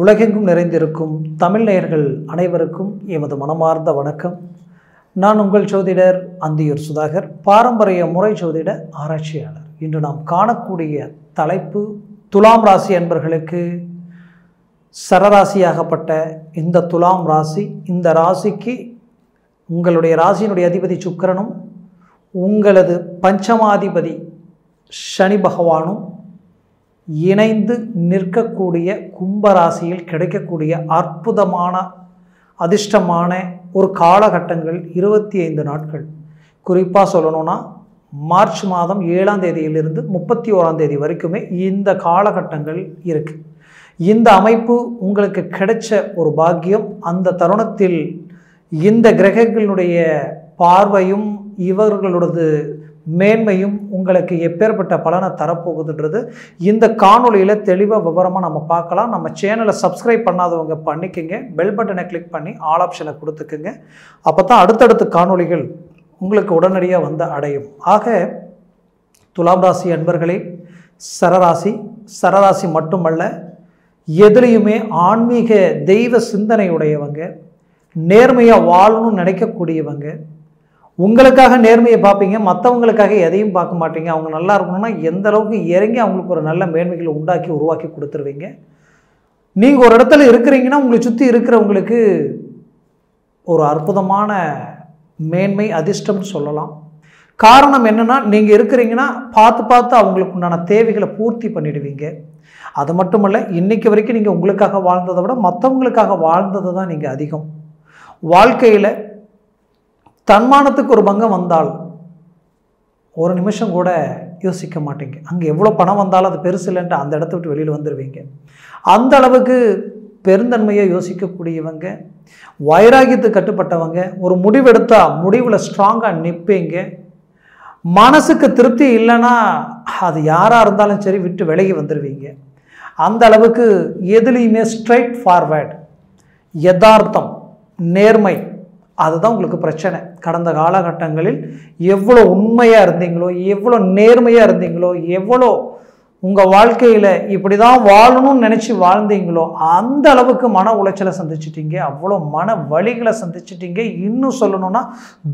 உலகெங்கும் நிறைந்திருக்கும் தமிழ் நேயர்கள் அனைவருக்கும் எமது மனமார்ந்த வணக்கம். நான் உங்கள் ஜோதிடர் அந்தியூர் சுதாகர், பாரம்பரிய முறை ஜோதிட ஆராய்ச்சியாளர். இன்று நாம் காணக்கூடிய தலைப்பு துலாம் ராசி அன்பர்களுக்கு சரராசியாகப்பட்ட இந்த துலாம் ராசி. இந்த ராசிக்கு உங்களுடைய ராசியினுடைய அதிபதி சுக்கிரனும் உங்களது பஞ்சமாதிபதி சனி பகவானும் இணைந்து நிற்கக்கூடிய கும்பராசியில் கிடைக்கக்கூடிய அற்புதமான அதிர்ஷ்டமான ஒரு காலகட்டங்கள் 25 நாட்கள். குறிப்பாக சொல்லணும்னா மார்ச் மாதம் 7ஆம் தேதியிலிருந்து 31ஆம் தேதி வரைக்குமே இந்த காலகட்டங்கள் இருக்குது. இந்த அமைப்பு உங்களுக்கு கிடைச்ச ஒரு பாக்கியம். அந்த தருணத்தில் இந்த கிரகங்களுடைய பார்வையும் இவர்களோடது மேன்மையும் உங்களுக்கு எப்பேற்பட்ட பலனை தரப்போகுதுன்றது இந்த காணொலியில் தெளிவாக விவரமாக நம்ம பார்க்கலாம். நம்ம சேனலை சப்ஸ்கிரைப் பண்ணாதவங்க பண்ணிக்கோங்க, பெல் பட்டனை கிளிக் பண்ணி ஆல் ஆப்ஷனை கொடுத்துக்குங்க. அப்போ தான் அடுத்தடுத்த காணொலிகள் உங்களுக்கு உடனடியாக வந்து அடையும். ஆக துலாம் ராசி அன்பர்களே, சரராசி மட்டுமல்ல, எதுலேயுமே ஆன்மீக தெய்வ சிந்தனையுடையவங்க, நேர்மையாக வாழணும்னு நினைக்கக்கூடியவங்க, உங்களுக்காக நேர்மையை பார்ப்பீங்க, மற்றவங்களுக்காக எதையும் பார்க்க மாட்டீங்க. அவங்க நல்லா இருக்கணும்னா எந்த அளவுக்கு இறங்கி அவங்களுக்கு ஒரு நல்ல மேன்மைகளை உருவாக்கி கொடுத்துருவீங்க. நீங்கள் ஒரு இடத்துல இருக்கிறீங்கன்னா உங்களை சுற்றி இருக்கிறவங்களுக்கு ஒரு அற்புதமான மேன்மை அதிர்ஷ்டம்னு சொல்லலாம். காரணம் என்னென்னா, நீங்கள் இருக்கிறீங்கன்னா பார்த்து அவங்களுக்கு உண்டான தேவைகளை பூர்த்தி பண்ணிடுவீங்க. அது மட்டுமல்ல, இன்றைக்கு வரைக்கும் நீங்கள் உங்களுக்காக வாழ்ந்ததை விட மற்றவங்களுக்காக வாழ்ந்தது தான் நீங்கள் அதிகம். வாழ்க்கையில் தன்மானத்துக்கு ஒரு பங்கம் வந்தால் ஒரு நிமிஷம் கூட யோசிக்க மாட்டீங்க. அங்கே எவ்வளோ பணம் வந்தாலும் அது பெருசு இல்லைன்ட்டு அந்த இடத்த விட்டு வெளியில் வந்துடுவீங்க. அந்த அளவுக்கு பெருந்தன்மையை யோசிக்கக்கூடியவங்க, வைராகியத்துக்கு கட்டுப்பட்டவங்க, ஒரு முடிவெடுத்தால் முடிவில் ஸ்ட்ராங்காக நிற்பீங்க. மனசுக்கு திருப்தி இல்லைன்னா அது யாராக இருந்தாலும் சரி விட்டு விலகி வந்துடுவீங்க. அந்த அளவுக்கு எதுலேயுமே ஸ்ட்ரைட் ஃபார்வேர்டு, யதார்த்தம், நேர்மை, அதுதான் உங்களுக்கு பிரச்சனை. கடந்த காலகட்டங்களில் எவ்வளோ உண்மையாக இருந்தீங்களோ, எவ்வளோ நேர்மையாக இருந்தீங்களோ, எவ்வளோ உங்கள் வாழ்க்கையில் இப்படி தான் வாழணும்னு நினச்சி வாழ்ந்தீங்களோ அந்த அளவுக்கு மன உளைச்சலை சந்திச்சிட்டிங்க, அவ்வளோ மன வலிகளை சந்திச்சிட்டிங்க. இன்னும் சொல்லணும்னா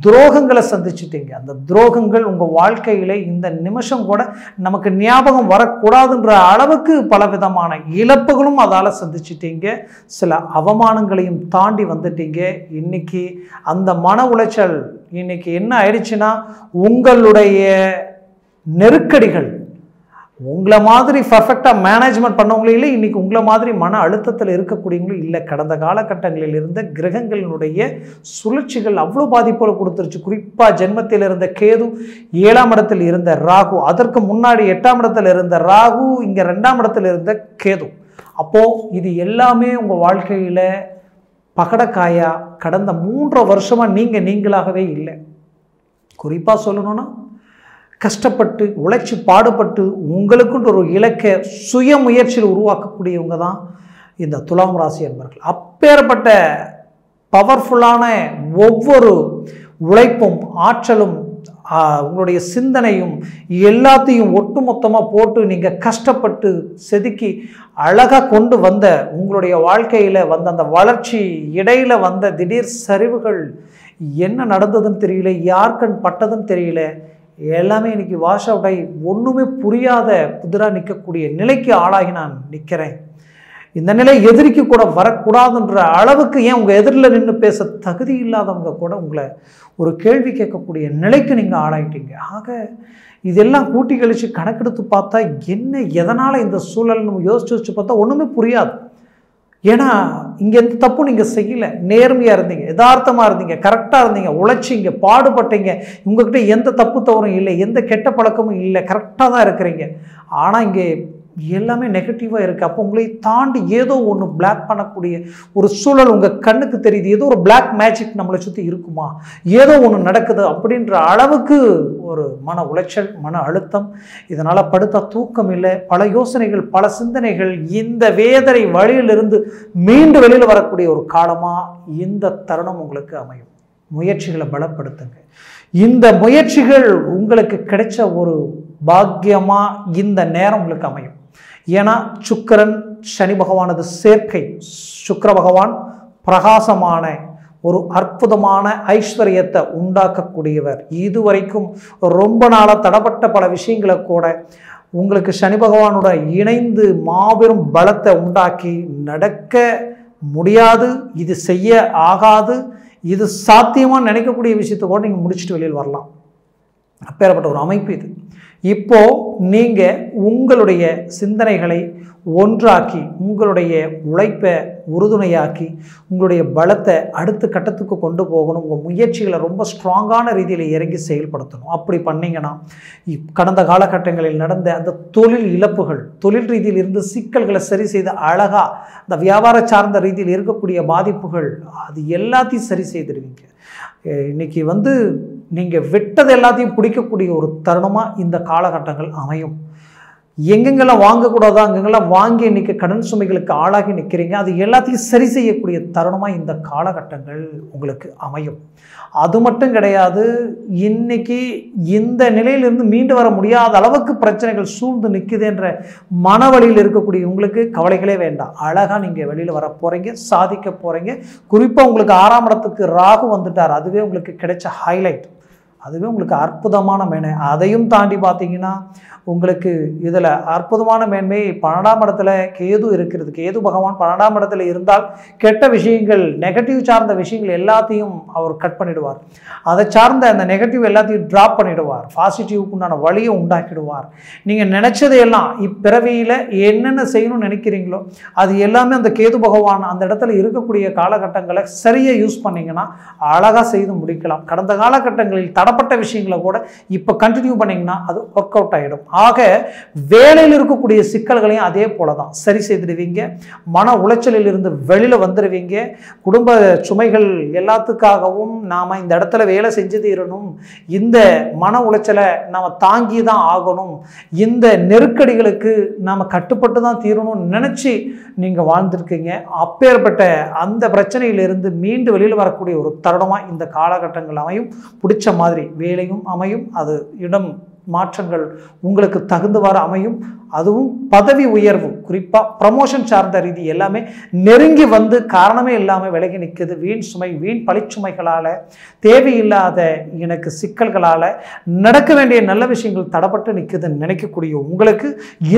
துரோகங்களை சந்திச்சிட்டிங்க. அந்த துரோகங்கள் உங்கள் வாழ்க்கையில் இந்த நிமிஷம் கூட நமக்கு ஞாபகம் வரக்கூடாதுன்ற அளவுக்கு பலவிதமான இழப்புகளும் அதால் சந்திச்சிட்டிங்க. சில அவமானங்களையும் தாண்டி வந்துட்டீங்க. இன்னைக்கு அந்த மன உளைச்சல் இன்னைக்கு என்ன ஆயிடுச்சுன்னா, உங்களுடைய நெருக்கடிகள் உங்களை மாதிரி பர்ஃபெக்டாக மேனேஜ்மெண்ட் பண்ணவங்களும் இல்லை, இன்றைக்கி உங்களை மாதிரி மன அழுத்தத்தில் இருக்கக்கூடியவங்களும் இல்லை. கடந்த காலகட்டங்களில் இருந்த கிரகங்களினுடைய சுழற்சிகள் அவ்வளோ பாதிப்போடு கொடுத்துருச்சு. குறிப்பாக ஜென்மத்தில் இருந்த கேது, 7ஆம் இடத்தில் இருந்த ராகு, அதற்கு முன்னாடி 8ஆம் இடத்தில் இருந்த ராகு, இங்கே 2ஆம் இடத்தில் இருந்த கேது. அப்போது இது எல்லாமே உங்கள் வாழ்க்கையில் பகடக்காயா கடந்த 3 வருஷமாக நீங்களாகவே இல்லை. குறிப்பாக சொல்லணும்னா, கஷ்டப்பட்டு உழைச்சி பாடுபட்டு உங்களுக்குன்ற ஒரு இலக்கை சுய முயற்சியில் உருவாக்கக்கூடியவங்க தான் இந்த துலாம் ராசி என்பவர்கள். அப்பேற்பட்ட பவர்ஃபுல்லான ஒவ்வொரு உழைப்பும் ஆற்றலும் உங்களுடைய சிந்தனையும் எல்லாத்தையும் ஒட்டுமொத்தமாக போட்டு நீங்கள் கஷ்டப்பட்டு செதுக்கி அழகாக கொண்டு வந்த உங்களுடைய வாழ்க்கையில் வந்த அந்த வளர்ச்சி இடையில் வந்த திடீர் சரிவுகள் என்ன நடந்ததுன்னு தெரியல, யார்கண் பட்டதுன்னு தெரியல, எல்லாமே இன்றைக்கி வாஷ் அவுட் ஆகி ஒன்றுமே புரியாத புதிராக நிற்கக்கூடிய நிலைக்கு ஆளாகி நான் நிற்கிறேன். இந்த நிலை எதிரிக்கு கூட வரக்கூடாதுன்ற அளவுக்கு, ஏன் உங்கள் எதிரில் நின்று பேச தகுதி இல்லாதவங்க கூட உங்களை ஒரு கேள்வி கேட்கக்கூடிய நிலைக்கு நீங்கள் ஆளாயிட்டீங்க. ஆக இதெல்லாம் கூட்டி கழித்து கணக்கெடுத்து பார்த்தா என்ன எதனால் இந்த சூழல் நம்ம யோசிச்சு பார்த்தா ஒன்றுமே புரியாது. ஏன்னா இங்கே எந்த தப்பும் நீங்கள் செய்யலை, நேர்மையாக இருந்தீங்க, யதார்த்தமாக இருந்தீங்க, கரெக்டாக இருந்தீங்க, உழைச்சிங்க, பாடுபட்டீங்க, உங்கள்கிட்ட எந்த தப்பு தவறும் இல்லை, எந்த கெட்ட பழக்கமும் இல்லை, கரெக்டாக தான் இருக்கிறீங்க. ஆனால் இங்கே எல்லாமே நெகட்டிவாக இருக்குது. அப்போ உங்களை தாண்டி ஏதோ ஒன்று பிளாக் பண்ணக்கூடிய ஒரு சூழல் உங்கள் கண்ணுக்கு தெரியுது. ஏதோ ஒரு பிளாக் மேஜிக் நம்மளை சுற்றி இருக்குமா, ஏதோ ஒன்று நடக்குது அப்படின்ற அளவுக்கு ஒரு மன உளைச்சல், மன அழுத்தம், இதனால் படுத்தா தூக்கம் இல்லை, பல யோசனைகள், பல சிந்தனைகள். இந்த வேதனை வழியிலிருந்து மீண்டு வெளியில் வரக்கூடிய ஒரு காலமாக இந்த தருணம் உங்களுக்கு அமையும். முயற்சிகளை பலப்படுத்துங்க. இந்த முயற்சிகள் உங்களுக்கு கிடைச்ச ஒரு பாக்கியமாக இந்த நேரம் உங்களுக்கு அமையும். ஏன்னா சுக்கிரன் சனி பகவானது சேர்க்கை. சுக்கிர பகவான் பிரகாசமான ஒரு அற்புதமான ஐஸ்வர்யத்தை உண்டாக்கக்கூடியவர். இதுவரைக்கும் ரொம்ப நாளாக தடப்பட்ட பல விஷயங்களை கூட உங்களுக்கு சனி பகவானோட இணைந்து மாபெரும் பலத்தை உண்டாக்கி நடக்க முடியாது, இது செய்ய ஆகாது, இது சாத்தியமாக நினைக்கக்கூடிய விஷயத்தை கூட நீங்கள் முடிச்சுட்டு வெளியில் வரலாம். அப்பேற்பட்ட ஒரு அமைப்பு இது. இப்போ நீங்கள் உங்களுடைய சிந்தனைகளை ஒன்றாக்கி உங்களுடைய உழைப்பை உறுதுணையாக்கி உங்களுடைய பலத்தை அடுத்த கட்டத்துக்கு கொண்டு போகணும். உங்கள் முயற்சிகளை ரொம்ப ஸ்ட்ராங்கான ரீதியில் இறங்கி செயல்படுத்தணும். அப்படி பண்ணிங்கன்னா கடந்த காலகட்டங்களில் நடந்த அந்த தொழில் இழப்புகள், தொழில் ரீதியில் இருந்து சிக்கல்களை சரி செய்து அழகாக அந்த வியாபார சார்ந்த ரீதியில் இருக்கக்கூடிய பாதிப்புகள் அது எல்லாத்தையும் சரி செய்திருவீங்க. இன்னைக்கு நீங்கள் விட்டது எல்லாத்தையும் பிடிக்கக்கூடிய ஒரு தருணமாக இந்த காலகட்டங்கள் அமையும். எங்கெங்கெல்லாம் வாங்கக்கூடாதோ அங்கெங்கெல்லாம் வாங்கி இன்றைக்கி கடன் சுமைகளுக்கு ஆளாகி நிற்கிறீங்க, அது எல்லாத்தையும் சரி செய்யக்கூடிய தருணமாக இந்த காலகட்டங்கள் உங்களுக்கு அமையும். அது மட்டும் கிடையாது, இன்னைக்கு இந்த நிலையிலிருந்து மீண்டு வர முடியாத அளவுக்கு பிரச்சனைகள் சூழ்ந்து நிற்குதுன்ற மனவழியில் இருக்கக்கூடிய உங்களுக்கு கவலைகளே வேண்டாம். அழகாக நீங்கள் வெளியில் வர போகிறீங்க, சாதிக்க போகிறீங்க. குறிப்பாக உங்களுக்கு 6ஆம் இடத்துக்கு ராகு வந்துட்டார், அதுவே உங்களுக்கு கிடைச்ச ஹைலைட், அதுவே உங்களுக்கு அற்புதமான மேன்மை. அதையும் தாண்டி பார்த்தீங்கன்னா உங்களுக்கு இதில் அற்புதமான மேன்மை 12ஆம் இடத்துல கேது இருக்கிறது. கேது பகவான் 12ஆம் இடத்துல இருந்தால் கெட்ட விஷயங்கள், நெகட்டிவ் சார்ந்த விஷயங்கள் எல்லாத்தையும் அவர் கட் பண்ணிடுவார். அதை சார்ந்த அந்த நெகட்டிவ் எல்லாத்தையும் ட்ராப் பண்ணிடுவார். பாசிட்டிவ்க்கு உண்டான வழியை உண்டாக்கிடுவார். நீங்கள் நினச்சதையெல்லாம் இப்பிறவியில் என்னென்ன செய்யணும்னு நினைக்கிறீங்களோ அது எல்லாமே அந்த கேது பகவான் அந்த இடத்துல இருக்கக்கூடிய காலகட்டங்களை சரியாக யூஸ் பண்ணிங்கன்னா அழகாக செய்து முடிக்கலாம். கடந்த காலகட்டங்களில் தடப்பட்ட விஷயங்களை கூட இப்போ கண்டினியூ பண்ணிங்கன்னா அது ஒர்க் அவுட் ஆகிடும். ஆக வேலையில் இருக்கக்கூடிய சிக்கல்களையும் அதே போல தான் சரி செய்திடுவீங்க. மன உளைச்சலில் இருந்து வெளியில் வந்துடுவீங்க. குடும்ப சுமைகள் எல்லாத்துக்காகவும் நாம் இந்த இடத்துல வேலை செஞ்சு தீரணும், இந்த மன உளைச்சலை நாம் தாங்கி தான் ஆகணும், இந்த நெருக்கடிகளுக்கு நாம் கட்டுப்பட்டு தான் தீரணும்னு நினச்சி நீங்கள் வாழ்ந்துருக்கீங்க. அப்பேற்பட்ட அந்த பிரச்சனையிலிருந்து மீண்டு வெளியில் வரக்கூடிய ஒரு தருணமாக இந்த காலகட்டங்கள் அமையும். பிடிச்ச மாதிரி வேலையும் அமையும், அது இடம் மாற்றங்கள் உங்களுக்கு தகுந்தவாறு அமையும். அதுவும் பதவி உயர்வு, குறிப்பாக ப்ரமோஷன் சார்ந்த ரீதி எல்லாமே நெருங்கி வந்து காரணமே இல்லாமல் விலகி நிற்குது. வீண் சுமை, வீண் பழிச்சுமைகளால், தேவையில்லாத எனக்கு சிக்கல்களால் நடக்க வேண்டிய நல்ல விஷயங்கள் தடப்பட்டு நிற்குதுன்னு நினைக்கக்கூடிய உங்களுக்கு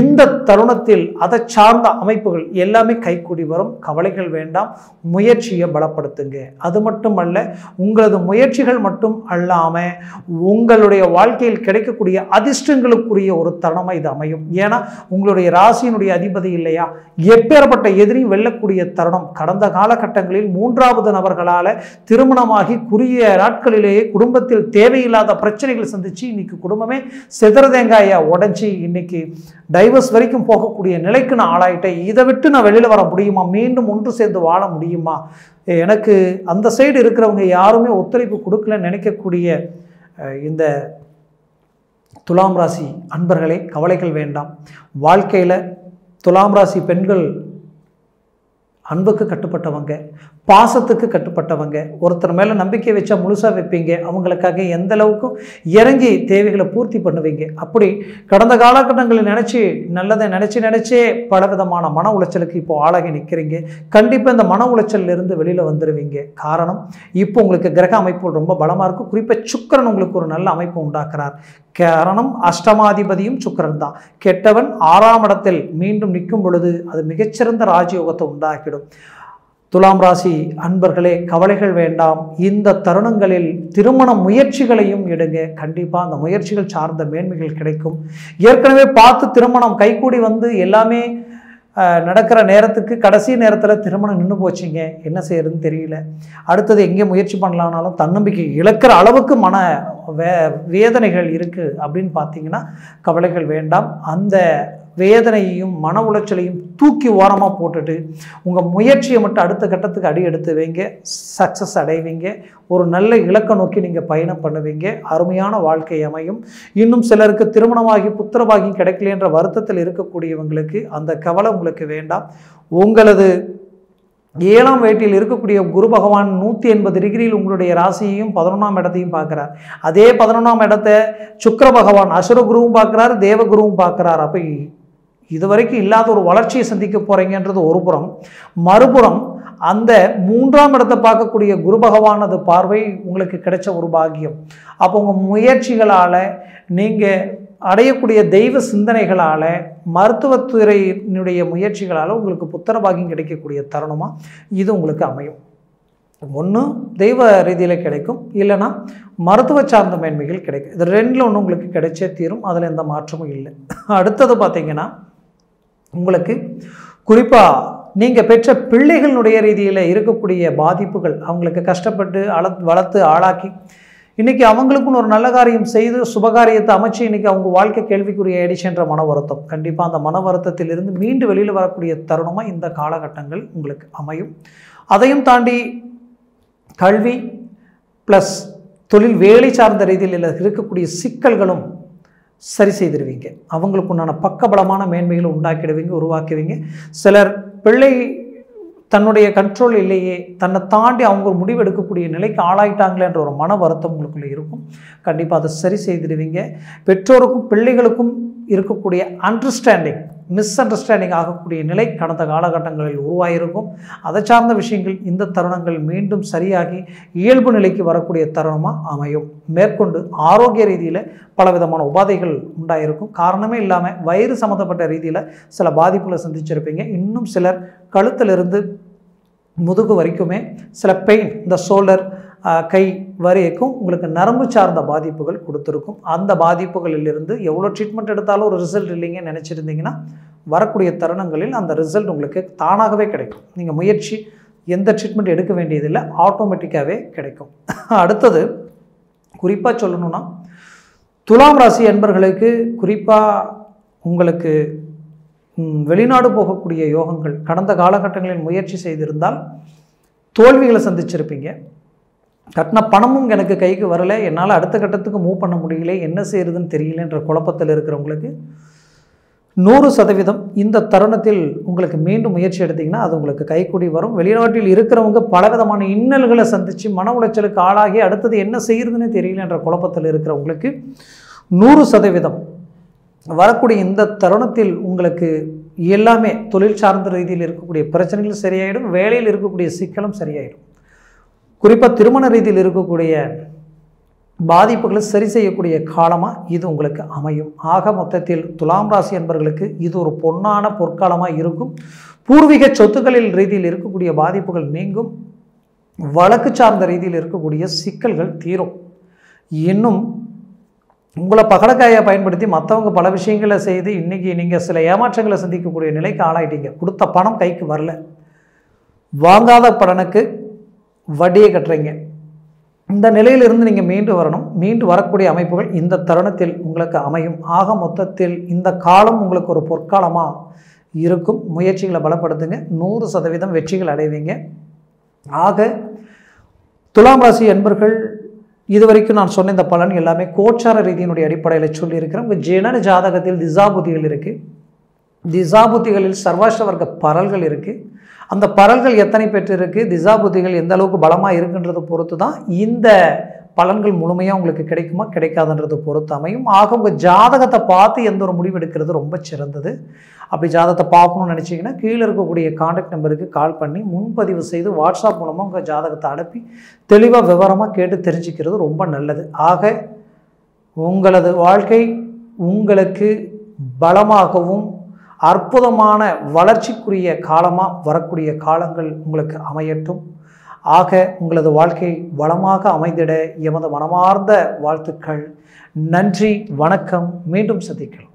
இந்த தருணத்தில் அதை சார்ந்த அமைப்புகள் எல்லாமே கைக்கூடி வரும். கவலைகள் வேண்டாம், முயற்சியை பலப்படுத்துங்க. அது மட்டுமல்ல, உங்களது முயற்சிகள் மட்டும் அல்லாமல் உங்களுடைய வாழ்க்கையில் கிடைக்கக்கூடிய அதிர்ஷ்டங்களுக்குரிய ஒரு தருணமாக இது அமையும். ஏன்னா உங்களுடைய ராசியினுடைய அதிபதி இல்லையா, எப்பேற்பட்ட எதிரியும் வெல்லக்கூடிய தருணம். கடந்த காலகட்டங்களில் 3வது நபர்களால் திருமணமாகி குறுகிய நாட்களிலேயே குடும்பத்தில் தேவையில்லாத பிரச்சனைகள் சந்திச்சு இன்னைக்கு குடும்பமே செதறதேங்காயா உடஞ்சி இன்னைக்கு டைவர்ஸ் வரைக்கும் போகக்கூடிய நிலைக்கு நான் ஆளாயிட்டேன். இதை விட்டு நான் வெளியில் வர முடியுமா, மீண்டும் ஒன்று சேர்ந்து வாழ முடியுமா, எனக்கு அந்த சைடு இருக்கிறவங்க யாருமே ஒத்துழைப்பு கொடுக்கலன்னு நினைக்கக்கூடிய இந்த துலாம் ராசி அன்பர்களே, கவலைகள் வேண்டாம். வாழ்க்கையில் துலாம் ராசி பெண்கள் அன்புக்கு கட்டுப்பட்டவங்க, பாசத்துக்கு கட்டுப்பட்டவங்க, ஒருத்தர் மேலே நம்பிக்கை வச்சா முழுசாக வைப்பீங்க, அவங்களுக்காக எந்த அளவுக்கும் இறங்கி தேவைகளை பூர்த்தி பண்ணுவீங்க. அப்படி கடந்த காலகட்டங்களில் நல்லதை நினச்சே பலவிதமான மன உளைச்சலுக்கு இப்போ ஆளாகி நிற்கிறீங்க. கண்டிப்பாக இந்த மன உளைச்சலிருந்து வெளியில் வந்துடுவீங்க. காரணம், இப்போ உங்களுக்கு கிரக அமைப்புகள் ரொம்ப பலமாக இருக்கும். குறிப்பாக சுக்கிரன் உங்களுக்கு ஒரு நல்ல அமைப்பு உண்டாக்குறார். காரணம், அஷ்டமாதிபதியும் சுக்கிரன் தான். கெட்டவன் 6ஆம் இடத்தில் மீண்டும் நிற்கும் பொழுது அது மிகச்சிறந்த ராஜயோகத்தை உண்டாக்கிடும். துலாம் ராசி அன்பர்களே, கவலைகள் வேண்டாம். இந்த தருணங்களில் திருமண முயற்சிகளையும் எடுங்க. கண்டிப்பாக அந்த முயற்சிகள் சார்ந்த மேன்மைகள் கிடைக்கும். ஏற்கனவே பார்த்து திருமணம் கைகூடி வந்து எல்லாமே நடக்கிற நேரத்துக்கு கடைசி நேரத்தில் திருமணம் நின்று போச்சுங்க, என்ன செய்யறதுன்னு தெரியல, அடுத்தது எங்கே முயற்சி பண்ணலான்னாலும் தன்னம்பிக்கை இழக்கிற அளவுக்கு மன வேதனைகள் இருக்குது அப்படின்னு பார்த்தீங்கன்னா கவலைகள் வேண்டாம். அந்த வேதனையையும் மன உளைச்சலையும் தூக்கி ஓரமாக போட்டுட்டு உங்கள் முயற்சியை மட்டும் அடுத்த கட்டத்துக்கு அடி எடுத்து வைங்க. சக்ஸஸ் அடைவீங்க. ஒரு நல்ல இலக்கை நோக்கி நீங்கள் பயணம் பண்ணுவீங்க. அருமையான வாழ்க்கை அமையும். இன்னும் சிலருக்கு திருமணமாகி புத்திரபாகியம் கிடைக்கலன்ற வருத்தத்தில் இருக்கக்கூடியவங்களுக்கு அந்த கவலை உங்களுக்கு வேண்டாம். உங்களது 7ஆம் வீட்டில் இருக்கக்கூடிய குரு பகவான் 180 டிகிரியில் உங்களுடைய ராசியையும் 11ஆம் இடத்தையும் பார்க்குறார். அதே 11ஆம் இடத்தை சுக்கிர பகவான் அசுர குருவும் பார்க்குறாரு, தேவ குருவும் பார்க்குறார். அப்போ இதுவரைக்கும் இல்லாத ஒரு வளர்ச்சியை சந்திக்க போகிறீங்கன்றது ஒரு புறம். மறுபுறம் அந்த 3ஆம் இடத்தை பார்க்கக்கூடிய குரு பகவானது பார்வை உங்களுக்கு கிடைச்ச ஒரு பாக்கியம். அப்போ உங்கள் முயற்சிகளால், நீங்கள் அடையக்கூடிய தெய்வ சிந்தனைகளால், மருத்துவத்துறையினுடைய முயற்சிகளால் உங்களுக்கு புத்திர பாக்கியம் கிடைக்கக்கூடிய தருணமாக இது உங்களுக்கு அமையும். ஒன்று தெய்வ ரீதியில் கிடைக்கும், இல்லைன்னா மருத்துவ சார்ந்த மேன்மைகள் கிடைக்கும். இது ரெண்டில் ஒன்று உங்களுக்கு கிடைச்சே தீரும், அதில் எந்த மாற்றமும் இல்லை. அடுத்தது பார்த்திங்கன்னா, உங்களுக்கு குறிப்பாக நீங்கள் பெற்ற பிள்ளைகளுடைய ரீதியில் இருக்கக்கூடிய பாதிப்புகள், அவங்களுக்கு கஷ்டப்பட்டு வளர்த்து ஆளாக்கி இன்றைக்கி அவங்களுக்குன்னு ஒரு நல்ல காரியம் செய்து சுபகாரியத்தை அமைச்சு இன்றைக்கி அவங்க வாழ்க்கை கேள்விக்குரிய ஆயிடுச்சுன்ற மன வருத்தம், கண்டிப்பாக அந்த மன வருத்தத்திலிருந்து மீண்டு வெளியில் வரக்கூடிய தருணமாக இந்த காலகட்டங்கள் உங்களுக்கு அமையும். அதையும் தாண்டி கல்வி ப்ளஸ் தொழில் வேலை சார்ந்த ரீதியில் இருக்கக்கூடிய சிக்கல்களும் சரி செய்திருவீங்க. அவங்களுக்கு உண்டான பக்கபலமான மேன்மைகளை உண்டாக்கிடுவீங்க, உருவாக்குவீங்க. சிலர் பிள்ளை தன்னுடைய கண்ட்ரோல் இல்லையே, தன்னை தாண்டி அவங்க ஒரு முடிவு எடுக்கக்கூடிய நிலைக்கு ஆளாயிட்டாங்களேன்ற ஒரு மன வருத்தம் உங்களுக்குள்ளே இருக்கும். கண்டிப்பாக அதை சரி செய்திடுவீங்க. பெற்றோருக்கும் பிள்ளைகளுக்கும் இருக்கக்கூடிய அண்டர்ஸ்டாண்டிங் மிஸ் அண்டர்ஸ்டாண்டிங் ஆகக்கூடிய நிலை கடந்த காலகட்டங்களில் உருவாகியிருக்கும். அதை சார்ந்த விஷயங்கள் இந்த தருணங்கள் மீண்டும் சரியாகி இயல்பு நிலைக்கு வரக்கூடிய தருணமாக அமையும். மேற்கொண்டு ஆரோக்கிய ரீதியில் பலவிதமான உபாதைகள் உண்டாயிருக்கும். காரணமே இல்லாமல் வயிறு சம்மந்தப்பட்ட ரீதியில் சில பாதிப்புகளை சந்திச்சிருப்பீங்க. இன்னும் சிலர் கழுத்திலிருந்து முதுகு வரைக்குமே சில பெயின், இந்த ஷோல்டர் கை வரைக்கும் உங்களுக்கு நரம்பு சார்ந்த பாதிப்புகள் கொடுத்துருக்கும். அந்த பாதிப்புகளிலிருந்து எவ்வளோ ட்ரீட்மெண்ட் எடுத்தாலும் ஒரு ரிசல்ட் இல்லைங்கன்னு நினச்சிருந்தீங்கன்னா வரக்கூடிய தருணங்களில் அந்த ரிசல்ட் உங்களுக்கு தானாகவே கிடைக்கும். நீங்கள் முயற்சி எந்த ட்ரீட்மெண்ட் எடுக்க வேண்டியதில்லை, ஆட்டோமேட்டிக்காகவே கிடைக்கும். அடுத்தது குறிப்பாக சொல்லணும்னா, துலாம் ராசி அன்பர்களுக்கு குறிப்பாக உங்களுக்கு வெளிநாடு போகக்கூடிய யோகங்கள் கடந்த காலகட்டங்களில் முயற்சி செய்திருந்தால் தோல்விகளை சந்திச்சிருப்பீங்க. கட்டின பணமும் எனக்கு கைக்கு வரலை, என்னால் அடுத்த கட்டத்துக்கு மூவ் பண்ண முடியல, என்ன செய்கிறதுன்னு தெரியலன்ற குழப்பத்தில் இருக்கிறவங்களுக்கு 100% இந்த தருணத்தில் உங்களுக்கு மீண்டும் முயற்சி எடுத்திங்கன்னா அது உங்களுக்கு கைக்கூடி வரும். வெளிநாட்டில் இருக்கிறவங்க பலவிதமான இன்னல்களை சந்தித்து மன உளைச்சலுக்கு ஆளாகி அடுத்தது என்ன செய்கிறதுன்னு தெரியலன்ற குழப்பத்தில் இருக்கிறவங்களுக்கு 100% வரக்கூடிய இந்த தருணத்தில் உங்களுக்கு எல்லாமே தொழில் சார்ந்த ரீதியில் இருக்கக்கூடிய பிரச்சனைகள் சரியாயிடும், வேலையில் இருக்கக்கூடிய சிக்கலும் சரியாயிடும். குறிப்பாக திருமண ரீதியில் இருக்கக்கூடிய பாதிப்புகளை சரி செய்யக்கூடிய காலமாக இது உங்களுக்கு அமையும். ஆக மொத்தத்தில் துலாம் ராசி என்பவர்களுக்கு இது ஒரு பொன்னான பொற்காலமாக இருக்கும். பூர்வீக சொத்துக்களில் ரீதியில் இருக்கக்கூடிய பாதிப்புகள் நீங்கும். வழக்கு சார்ந்த ரீதியில் இருக்கக்கூடிய சிக்கல்கள் தீரும். இன்னும் உங்களை பகடக்காயை பயன்படுத்தி மற்றவங்க பல விஷயங்களை செய்து இன்றைக்கி நீங்கள் சில ஏமாற்றங்களை சந்திக்கக்கூடிய நிலைக்கு ஆளாயிட்டீங்க. கொடுத்த பணம் கைக்கு வரல, வாங்காத பலனுக்கு வட்டியை கட்டுறீங்க. இந்த நிலையிலிருந்து நீங்கள் மீண்டு வரணும். மீண்டு வரக்கூடிய அமைப்புகள் இந்த தருணத்தில் உங்களுக்கு அமையும். ஆக மொத்தத்தில் இந்த காலம் உங்களுக்கு ஒரு பொற்காலமாக இருக்கும். முயற்சிகளை பலப்படுத்துங்க, 100% வெற்றிகள் அடைவீங்க. ஆக துலாம் ராசி அன்பர்கள் இதுவரைக்கும் நான் சொன்ன இந்த பலன் எல்லாமே கோச்சார ரீதியினுடைய அடிப்படையில் சொல்லியிருக்கிறேன். உங்கள் ஜனன ஜாதகத்தில் திசாபுத்திகள் இருக்குது. திசாபுத்திகளில் சர்வாஷ்ட வர்க்க பரல்கள் இருக்குது. அந்த பரல்கள் எத்தனை பெற்றிருக்கு, திசாபுத்திகள் எந்த அளவுக்கு பலமாக இருக்குன்றதை பொறுத்து தான் இந்த பலன்கள் முழுமையாக உங்களுக்கு கிடைக்குமா கிடைக்காதுன்றது பொறுத்து அமையும். ஆக உங்கள் ஜாதகத்தை பார்த்து எந்த ஒரு முடிவு எடுக்கிறது ரொம்ப சிறந்தது. அப்படி ஜாதகத்தை பார்க்கணும்னு நினச்சிங்கன்னா கீழே இருக்கக்கூடிய கான்டாக்ட் நம்பருக்கு கால் பண்ணி முன்பதிவு செய்து வாட்ஸ்அப் மூலமாக உங்கள் ஜாதகத்தை அனுப்பி தெளிவாக விவரமாக கேட்டு தெரிஞ்சுக்கிறது ரொம்ப நல்லது. ஆக உங்களது வாழ்க்கை உங்களுக்கு பலமாகவும் அற்புதமான வளர்ச்சிக்குரிய காலமாக வரக்கூடிய காலங்கள் உங்களுக்கு அமையட்டும். ஆக உங்களது வாழ்க்கை வளமாக அமைந்திட எமது மனமார்ந்த வாழ்த்துக்கள். நன்றி, வணக்கம். மீண்டும் சந்திக்கலாம்.